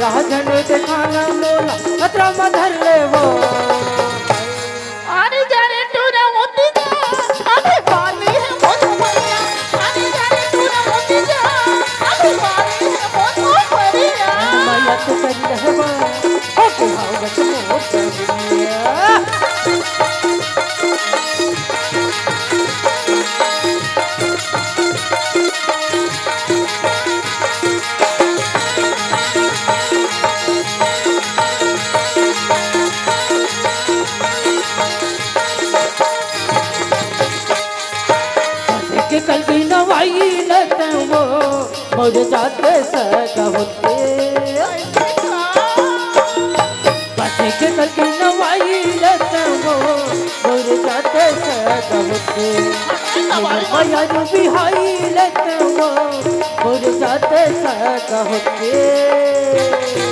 राजन दिखाना मोला खतरा मधर ले वो अरे जाने तू ना मोती जा अबे पानी है बहुत बढ़िया अरे जाने तू ना मोती जा अबे पानी है बहुत बढ़िया माया तो कर रहवा ओके हावत मोत बढ़िया कल की नवाई लत वो मोर जाते सगा होते बचे के कल की नवाई लत वो मोर जाते सगा होते माया जो बिहाई लत वो मोर जाते सगा होते